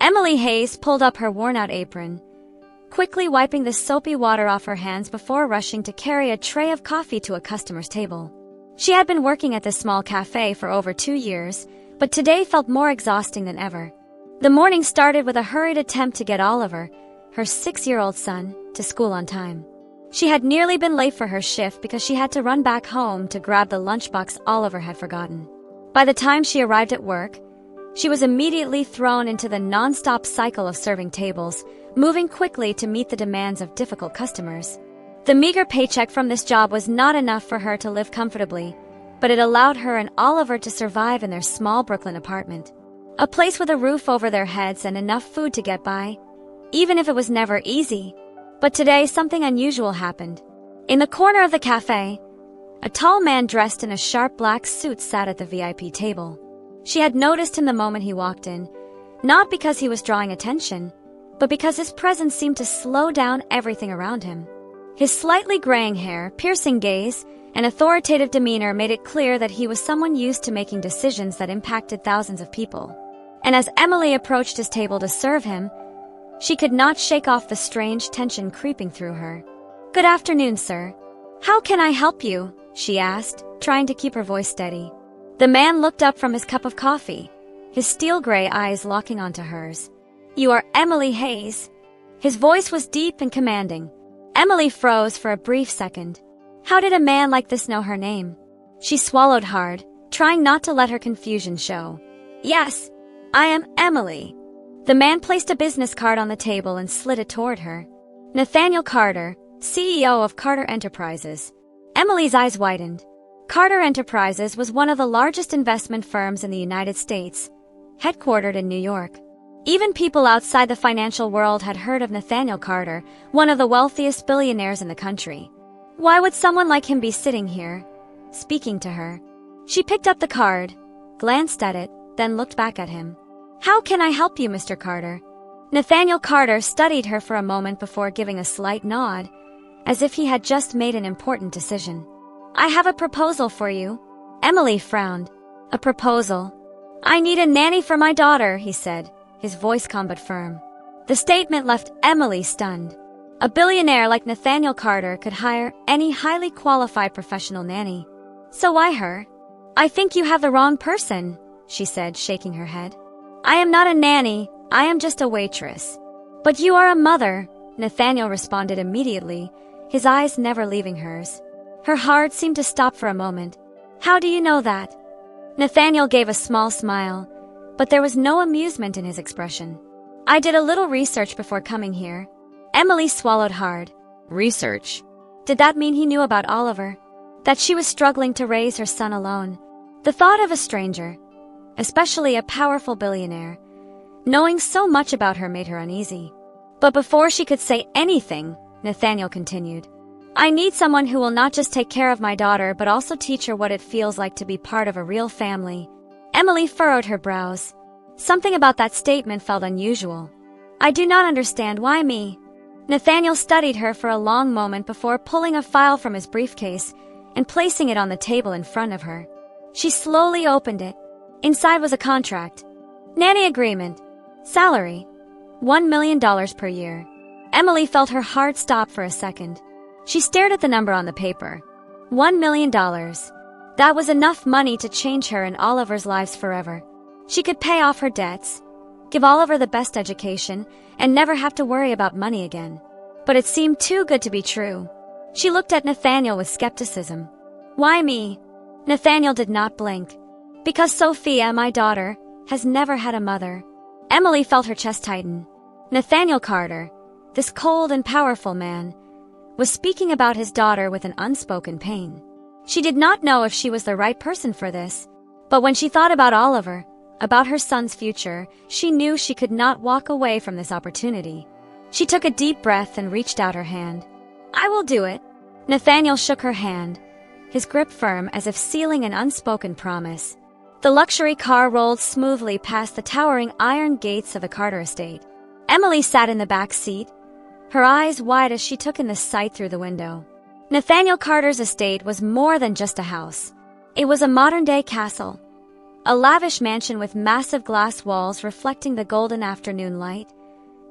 Emily Hayes pulled up her worn-out apron, quickly wiping the soapy water off her hands before rushing to carry a tray of coffee to a customer's table. She had been working at this small cafe for over 2 years, but today felt more exhausting than ever. The morning started with a hurried attempt to get Oliver, her 6-year-old son, to school on time. She had nearly been late for her shift because she had to run back home to grab the lunchbox Oliver had forgotten. By the time she arrived at work, she was immediately thrown into the non-stop cycle of serving tables, moving quickly to meet the demands of difficult customers. The meager paycheck from this job was not enough for her to live comfortably, but it allowed her and Oliver to survive in their small Brooklyn apartment. A place with a roof over their heads and enough food to get by, even if it was never easy. But today something unusual happened. In the corner of the cafe, a tall man dressed in a sharp black suit sat at the VIP table. She had noticed him the moment he walked in, not because he was drawing attention, but because his presence seemed to slow down everything around him. His slightly graying hair, piercing gaze, and authoritative demeanor made it clear that he was someone used to making decisions that impacted thousands of people. And as Emily approached his table to serve him, she could not shake off the strange tension creeping through her. "Good afternoon, sir. How can I help you?" she asked, trying to keep her voice steady. The man looked up from his cup of coffee, his steel-gray eyes locking onto hers. "You are Emily Hayes." His voice was deep and commanding. Emily froze for a brief second. How did a man like this know her name? She swallowed hard, trying not to let her confusion show. "Yes, I am Emily." The man placed a business card on the table and slid it toward her. "Nathaniel Carter, CEO of Carter Enterprises." Emily's eyes widened. Carter Enterprises was one of the largest investment firms in the United States, headquartered in New York. Even people outside the financial world had heard of Nathaniel Carter, one of the wealthiest billionaires in the country. Why would someone like him be sitting here, speaking to her? She picked up the card, glanced at it, then looked back at him. "How can I help you, Mr. Carter?" Nathaniel Carter studied her for a moment before giving a slight nod, as if he had just made an important decision. "I have a proposal for you." Emily frowned. "A proposal?" "I need a nanny for my daughter," he said, his voice calm but firm. The statement left Emily stunned. A billionaire like Nathaniel Carter could hire any highly qualified professional nanny. "So why her?" "I think you have the wrong person," she said, shaking her head. "I am not a nanny, I am just a waitress." "But you are a mother," Nathaniel responded immediately, his eyes never leaving hers. Her heart seemed to stop for a moment. "How do you know that?" Nathaniel gave a small smile, but there was no amusement in his expression. "I did a little research before coming here." Emily swallowed hard. Research? Did that mean he knew about Oliver? That she was struggling to raise her son alone? The thought of a stranger, especially a powerful billionaire, knowing so much about her made her uneasy. But before she could say anything, Nathaniel continued. "I need someone who will not just take care of my daughter but also teach her what it feels like to be part of a real family." Emily furrowed her brows. Something about that statement felt unusual. "I do not understand. Why me?" Nathaniel studied her for a long moment before pulling a file from his briefcase and placing it on the table in front of her. She slowly opened it. Inside was a contract. Nanny agreement. Salary, $1 million per year. Emily felt her heart stop for a second. She stared at the number on the paper. $1 million. That was enough money to change her and Oliver's lives forever. She could pay off her debts, give Oliver the best education, and never have to worry about money again. But it seemed too good to be true. She looked at Nathaniel with skepticism. "Why me?" Nathaniel did not blink. "Because Sophia, my daughter, has never had a mother." Emily felt her chest tighten. Nathaniel Carter, this cold and powerful man, was speaking about his daughter with an unspoken pain. She did not know if she was the right person for this, but when she thought about Oliver, about her son's future, she knew she could not walk away from this opportunity. She took a deep breath and reached out her hand. "I will do it." Nathaniel shook her hand, his grip firm as if sealing an unspoken promise. The luxury car rolled smoothly past the towering iron gates of the Carter estate. Emily sat in the back seat, her eyes wide as she took in the sight through the window. Nathaniel Carter's estate was more than just a house. It was a modern-day castle. A lavish mansion with massive glass walls reflecting the golden afternoon light,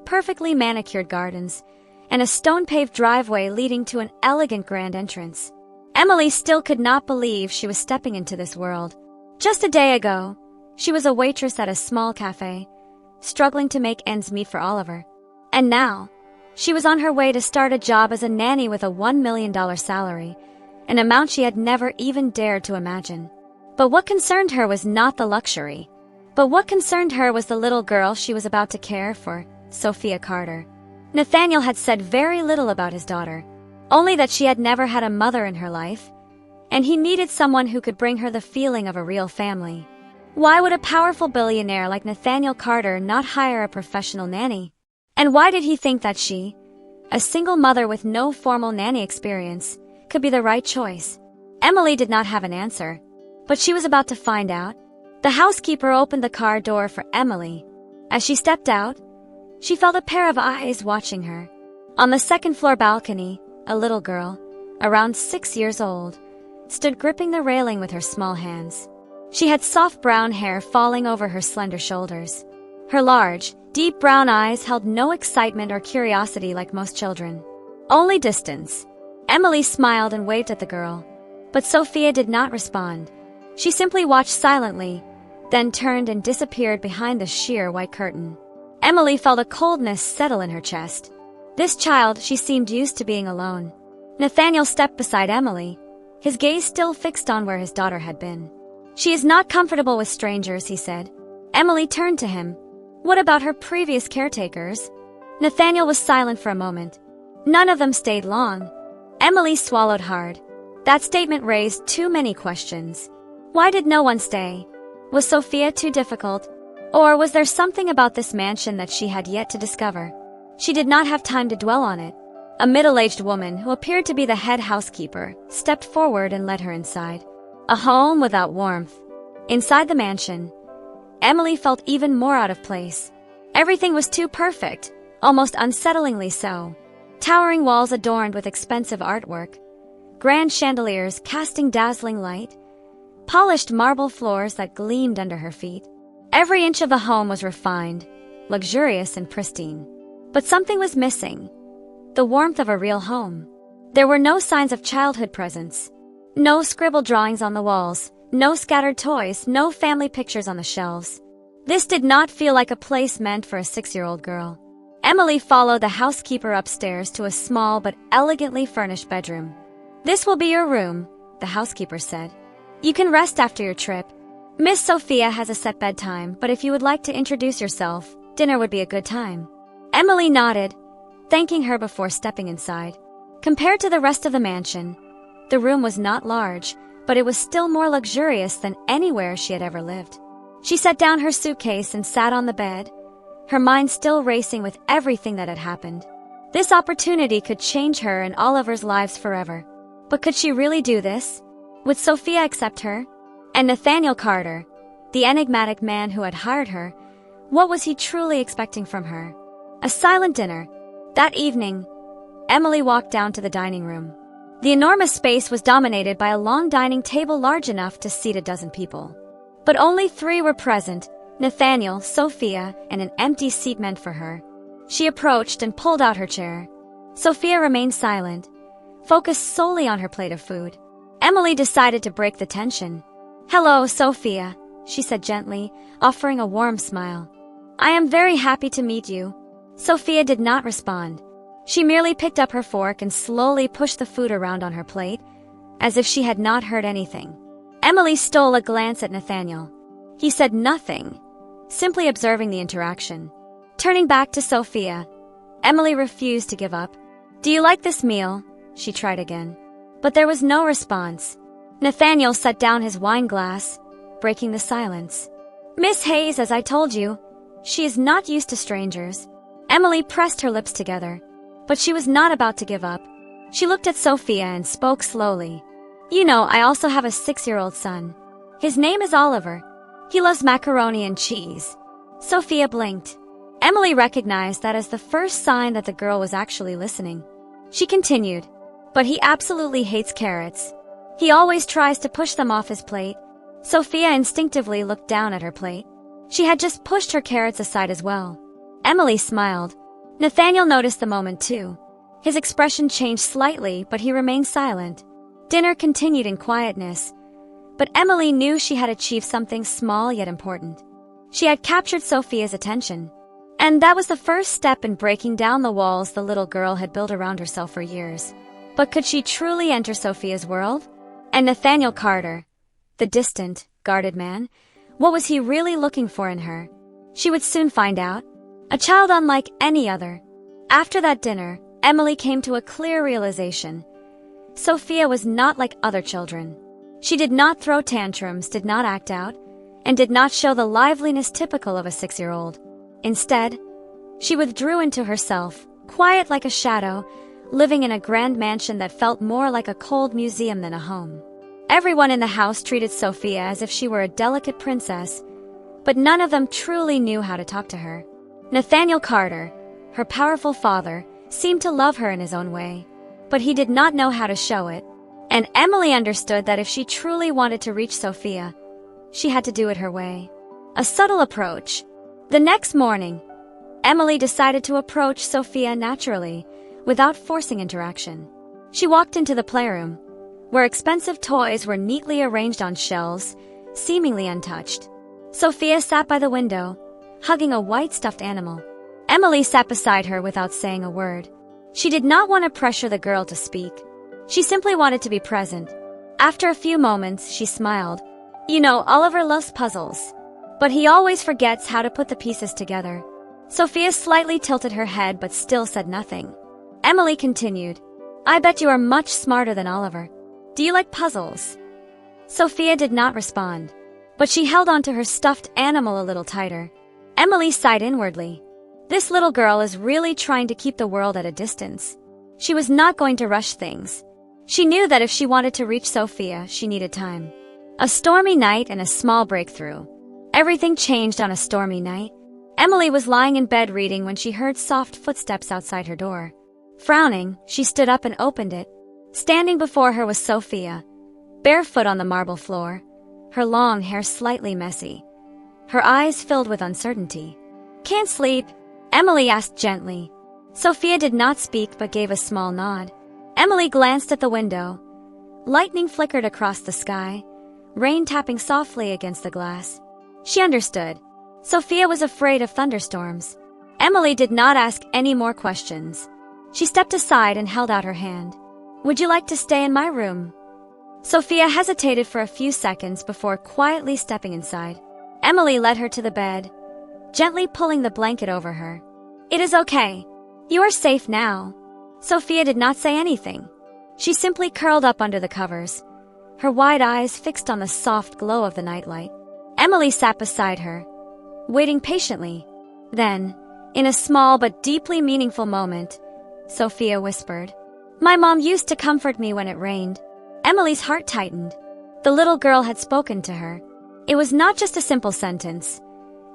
perfectly manicured gardens, and a stone-paved driveway leading to an elegant grand entrance. Emily still could not believe she was stepping into this world. Just a day ago, she was a waitress at a small cafe, struggling to make ends meet for Oliver. And now, she was on her way to start a job as a nanny with a $1 million salary, an amount she had never even dared to imagine. But what concerned her was not the luxury. But what concerned her was the little girl she was about to care for, Sophia Carter. Nathaniel had said very little about his daughter, only that she had never had a mother in her life, and he needed someone who could bring her the feeling of a real family. Why would a powerful billionaire like Nathaniel Carter not hire a professional nanny? And why did he think that she, a single mother with no formal nanny experience, could be the right choice? Emily did not have an answer, but she was about to find out. The housekeeper opened the car door for Emily. As she stepped out, she felt a pair of eyes watching her. On the second-floor balcony, a little girl, around 6 years old, stood gripping the railing with her small hands. She had soft brown hair falling over her slender shoulders. Her large, deep brown eyes held no excitement or curiosity like most children. Only distance. Emily smiled and waved at the girl, but Sophia did not respond. She simply watched silently, then turned and disappeared behind the sheer white curtain. Emily felt a coldness settle in her chest. This child, she seemed used to being alone. Nathaniel stepped beside Emily, his gaze still fixed on where his daughter had been. "She is not comfortable with strangers," he said. Emily turned to him. "What about her previous caretakers?" Nathaniel was silent for a moment. "None of them stayed long." Emily swallowed hard. That statement raised too many questions. Why did no one stay? Was Sophia too difficult? Or was there something about this mansion that she had yet to discover? She did not have time to dwell on it. A middle-aged woman, who appeared to be the head housekeeper, stepped forward and led her inside. A home without warmth. Inside the mansion, Emily felt even more out of place. Everything was too perfect, almost unsettlingly so. Towering walls adorned with expensive artwork, grand chandeliers casting dazzling light, polished marble floors that gleamed under her feet. Every inch of the home was refined, luxurious and pristine. But something was missing. The warmth of a real home. There were no signs of childhood presence. No scribbled drawings on the walls, no scattered toys, no family pictures on the shelves. This did not feel like a place meant for a 6-year-old girl. Emily followed the housekeeper upstairs to a small but elegantly furnished bedroom. "This will be your room," the housekeeper said. "You can rest after your trip. Miss Sophia has a set bedtime, but if you would like to introduce yourself, dinner would be a good time." Emily nodded, thanking her before stepping inside. Compared to the rest of the mansion, the room was not large, but it was still more luxurious than anywhere she had ever lived. She set down her suitcase and sat on the bed, her mind still racing with everything that had happened. This opportunity could change her and Oliver's lives forever. But could she really do this? Would Sophia accept her? And Nathaniel Carter, the enigmatic man who had hired her, what was he truly expecting from her? A silent dinner. That evening, Emily walked down to the dining room. The enormous space was dominated by a long dining table large enough to seat a dozen people. But only 3 were present: Nathaniel, Sophia, and an empty seat meant for her. She approached and pulled out her chair. Sophia remained silent, focused solely on her plate of food. Emily decided to break the tension. "Hello, Sophia," she said gently, offering a warm smile. "I am very happy to meet you." Sophia did not respond. She merely picked up her fork and slowly pushed the food around on her plate, as if she had not heard anything. Emily stole a glance at Nathaniel. He said nothing, simply observing the interaction. Turning back to Sophia, Emily refused to give up. "Do you like this meal?" she tried again. But there was no response. Nathaniel set down his wine glass, breaking the silence. "Miss Hayes, as I told you, she is not used to strangers." Emily pressed her lips together, but she was not about to give up. She looked at Sophia and spoke slowly. "You know, I also have a 6-year-old son. His name is Oliver. He loves macaroni and cheese." Sophia blinked. Emily recognized that as the first sign that the girl was actually listening. She continued, "But he absolutely hates carrots. He always tries to push them off his plate." Sophia instinctively looked down at her plate. She had just pushed her carrots aside as well. Emily smiled. Nathaniel noticed the moment too. His expression changed slightly, but he remained silent. Dinner continued in quietness, but Emily knew she had achieved something small yet important. She had captured Sophia's attention. And that was the first step in breaking down the walls the little girl had built around herself for years. But could she truly enter Sophia's world? And Nathaniel Carter, the distant, guarded man, what was he really looking for in her? She would soon find out. A child unlike any other. After that dinner, Emily came to a clear realization. Sophia was not like other children. She did not throw tantrums, did not act out, and did not show the liveliness typical of a 6-year-old. Instead, she withdrew into herself, quiet like a shadow, living in a grand mansion that felt more like a cold museum than a home. Everyone in the house treated Sophia as if she were a delicate princess, but none of them truly knew how to talk to her. Nathaniel Carter, her powerful father, seemed to love her in his own way, but he did not know how to show it, and Emily understood that if she truly wanted to reach Sophia, she had to do it her way. A subtle approach. The next morning, Emily decided to approach Sophia naturally, without forcing interaction. She walked into the playroom, where expensive toys were neatly arranged on shelves, seemingly untouched. Sophia sat by the window, hugging a white stuffed animal. Emily sat beside her without saying a word. She did not want to pressure the girl to speak. She simply wanted to be present. After a few moments, she smiled. You know, Oliver loves puzzles, but he always forgets how to put the pieces together. Sophia slightly tilted her head but still said nothing. Emily continued, I bet you are much smarter than Oliver. Do you like puzzles? Sophia did not respond, but she held onto her stuffed animal a little tighter. Emily sighed inwardly. This little girl is really trying to keep the world at a distance. She was not going to rush things. She knew that if she wanted to reach Sophia, she needed time. A stormy night and a small breakthrough. Everything changed on a stormy night. Emily was lying in bed reading when she heard soft footsteps outside her door. Frowning, she stood up and opened it. Standing before her was Sophia, barefoot on the marble floor, her long hair slightly messy, her eyes filled with uncertainty. Can't sleep? Emily asked gently. Sophia did not speak but gave a small nod. Emily glanced at the window. Lightning flickered across the sky, rain tapping softly against the glass. She understood. Sophia was afraid of thunderstorms. Emily did not ask any more questions. She stepped aside and held out her hand. Would you like to stay in my room? Sophia hesitated for a few seconds before quietly stepping inside. Emily led her to the bed, gently pulling the blanket over her. It is okay. You are safe now. Sophia did not say anything. She simply curled up under the covers, her wide eyes fixed on the soft glow of the nightlight. Emily sat beside her, waiting patiently. Then, in a small but deeply meaningful moment, Sophia whispered, My mom used to comfort me when it rained. Emily's heart tightened. The little girl had spoken to her. It was not just a simple sentence.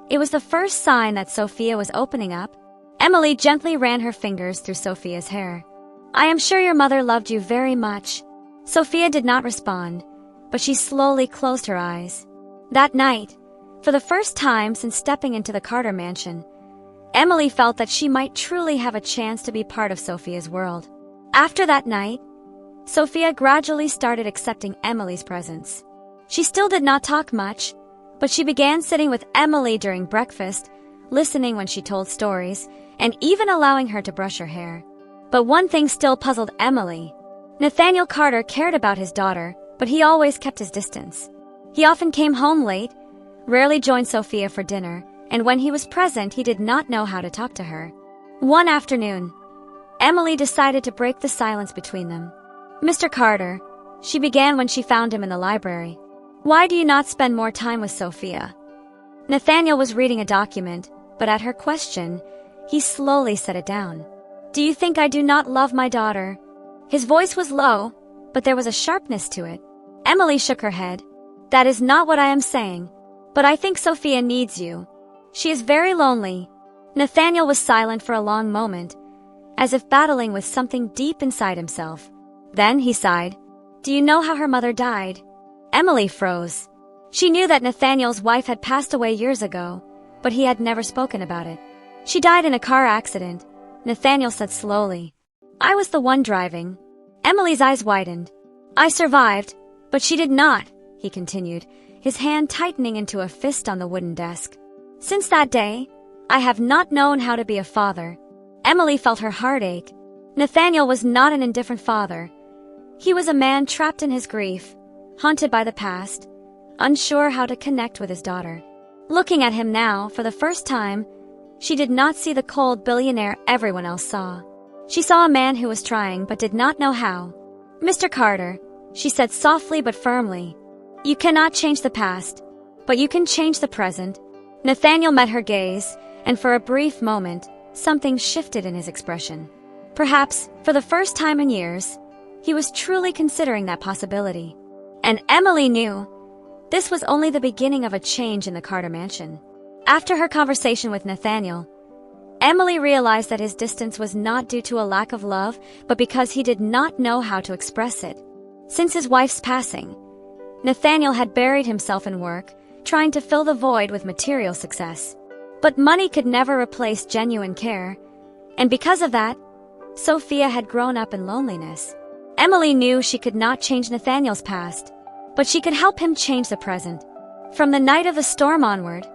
It was the first sign that Sophia was opening up. Emily gently ran her fingers through Sophia's hair. I am sure your mother loved you very much. Sophia did not respond, but she slowly closed her eyes. That night, for the first time since stepping into the Carter mansion, Emily felt that she might truly have a chance to be part of Sophia's world. After that night, Sophia gradually started accepting Emily's presence. She still did not talk much, but she began sitting with Emily during breakfast, listening when she told stories, and even allowing her to brush her hair. But one thing still puzzled Emily. Nathaniel Carter cared about his daughter, but he always kept his distance. He often came home late, rarely joined Sophia for dinner, and when he was present, he did not know how to talk to her. One afternoon, Emily decided to break the silence between them. Mr. Carter, she began when she found him in the library. Why do you not spend more time with Sophia? Nathaniel was reading a document, but at her question, he slowly set it down. Do you think I do not love my daughter? His voice was low, but there was a sharpness to it. Emily shook her head. That is not what I am saying, but I think Sophia needs you. She is very lonely. Nathaniel was silent for a long moment, as if battling with something deep inside himself. Then he sighed. Do you know how her mother died? Emily froze. She knew that Nathaniel's wife had passed away years ago, but he had never spoken about it. She died in a car accident, Nathaniel said slowly. I was the one driving. Emily's eyes widened. I survived, but she did not, he continued, his hand tightening into a fist on the wooden desk. Since that day, I have not known how to be a father. Emily felt her heart ache. Nathaniel was not an indifferent father. He was a man trapped in his grief, haunted by the past, unsure how to connect with his daughter. Looking at him now, for the first time, she did not see the cold billionaire everyone else saw. She saw a man who was trying but did not know how. Mr. Carter, she said softly but firmly, you cannot change the past, but you can change the present. Nathaniel met her gaze, and for a brief moment, something shifted in his expression. Perhaps, for the first time in years, he was truly considering that possibility. And Emily knew this was only the beginning of a change in the Carter mansion. After her conversation with Nathaniel, Emily realized that his distance was not due to a lack of love, but because he did not know how to express it. Since his wife's passing, Nathaniel had buried himself in work, trying to fill the void with material success. But money could never replace genuine care, and because of that, Sophia had grown up in loneliness. Emily knew she could not change Nathaniel's past, but she could help him change the present. From the night of the storm onward,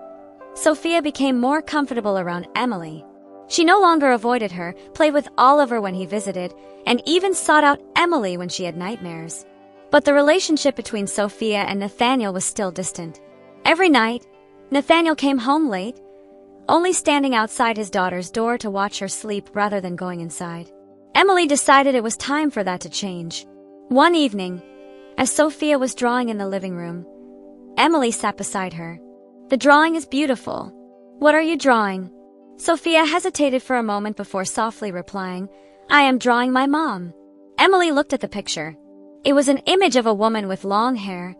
Sophia became more comfortable around Emily. She no longer avoided her, played with Oliver when he visited, and even sought out Emily when she had nightmares. But the relationship between Sophia and Nathaniel was still distant. Every night, Nathaniel came home late, only standing outside his daughter's door to watch her sleep rather than going inside. Emily decided it was time for that to change. One evening, as Sophia was drawing in the living room, Emily sat beside her. The drawing is beautiful. What are you drawing? Sophia hesitated for a moment before softly replying, I am drawing my mom. Emily looked at the picture. It was an image of a woman with long hair,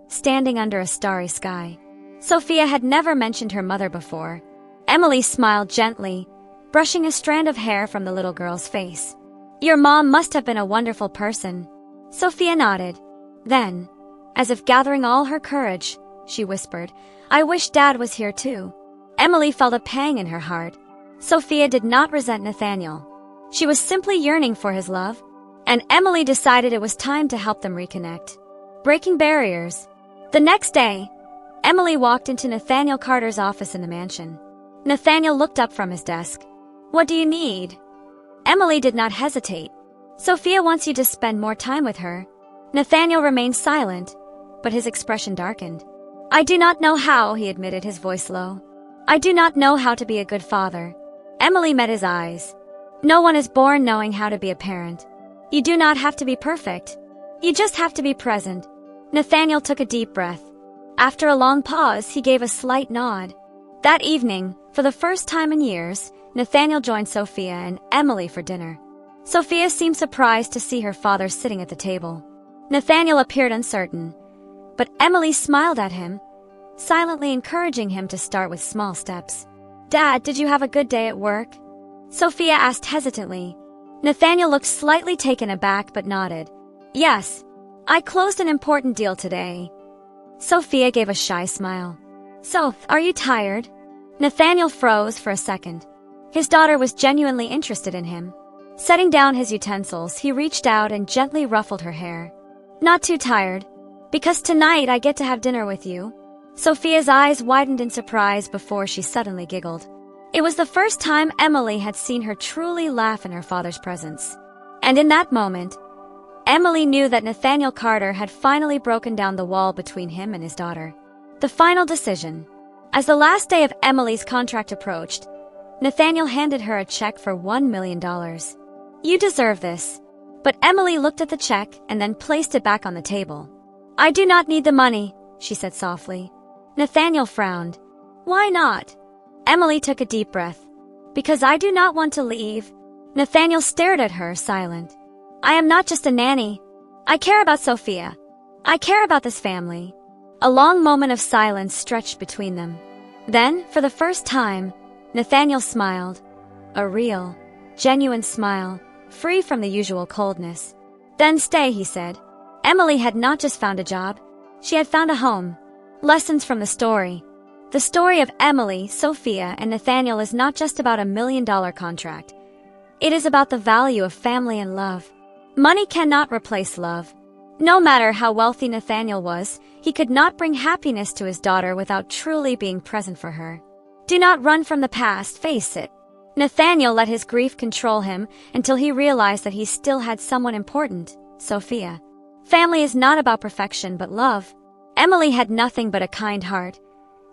standing under a starry sky. Sophia had never mentioned her mother before. Emily smiled gently, brushing a strand of hair from the little girl's face. Your mom must have been a wonderful person. Sophia nodded. Then, as if gathering all her courage, she whispered, I wish Dad was here too. Emily felt a pang in her heart. Sophia did not resent Nathaniel. She was simply yearning for his love, and Emily decided it was time to help them reconnect. Breaking barriers. The next day, Emily walked into Nathaniel Carter's office in the mansion. Nathaniel looked up from his desk. What do you need? Emily did not hesitate. Sophia wants you to spend more time with her. Nathaniel remained silent, but his expression darkened. I do not know how, he admitted, his voice low. I do not know how to be a good father. Emily met his eyes. No one is born knowing how to be a parent. You do not have to be perfect. You just have to be present. Nathaniel took a deep breath. After a long pause, he gave a slight nod. That evening, for the first time in years, Nathaniel joined Sophia and Emily for dinner. Sophia seemed surprised to see her father sitting at the table. Nathaniel appeared uncertain, but Emily smiled at him, silently encouraging him to start with small steps. Dad, did you have a good day at work? Sophia asked hesitantly. Nathaniel looked slightly taken aback but nodded. Yes, I closed an important deal today. Sophia gave a shy smile. So, are you tired? Nathaniel froze for a second. His daughter was genuinely interested in him. Setting down his utensils, he reached out and gently ruffled her hair. Not too tired, because tonight I get to have dinner with you. Sophia's eyes widened in surprise before she suddenly giggled. It was the first time Emily had seen her truly laugh in her father's presence. And in that moment, Emily knew that Nathaniel Carter had finally broken down the wall between him and his daughter. The final decision. As the last day of Emily's contract approached, Nathaniel handed her a check for $1 million. You deserve this. But Emily looked at the check and then placed it back on the table. I do not need the money, she said softly. Nathaniel frowned. Why not? Emily took a deep breath. Because I do not want to leave. Nathaniel stared at her, silent. I am not just a nanny. I care about Sophia. I care about this family. A long moment of silence stretched between them. Then, for the first time, Nathaniel smiled. A real, genuine smile, free from the usual coldness. Then stay, he said. Emily had not just found a job. She had found a home. Lessons from the story. The story of Emily, Sophia, and Nathaniel is not just about $1 million contract. It is about the value of family and love. Money cannot replace love. No matter how wealthy Nathaniel was, he could not bring happiness to his daughter without truly being present for her. Do not run from the past, face it. Nathaniel let his grief control him until he realized that he still had someone important, Sophia. Family is not about perfection but love. Emily had nothing but a kind heart.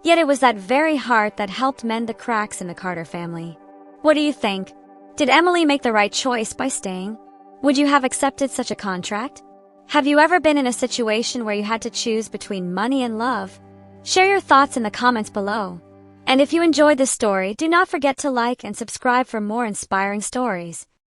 Yet it was that very heart that helped mend the cracks in the Carter family. What do you think? Did Emily make the right choice by staying? Would you have accepted such a contract? Have you ever been in a situation where you had to choose between money and love? Share your thoughts in the comments below. And if you enjoyed this story, do not forget to like and subscribe for more inspiring stories.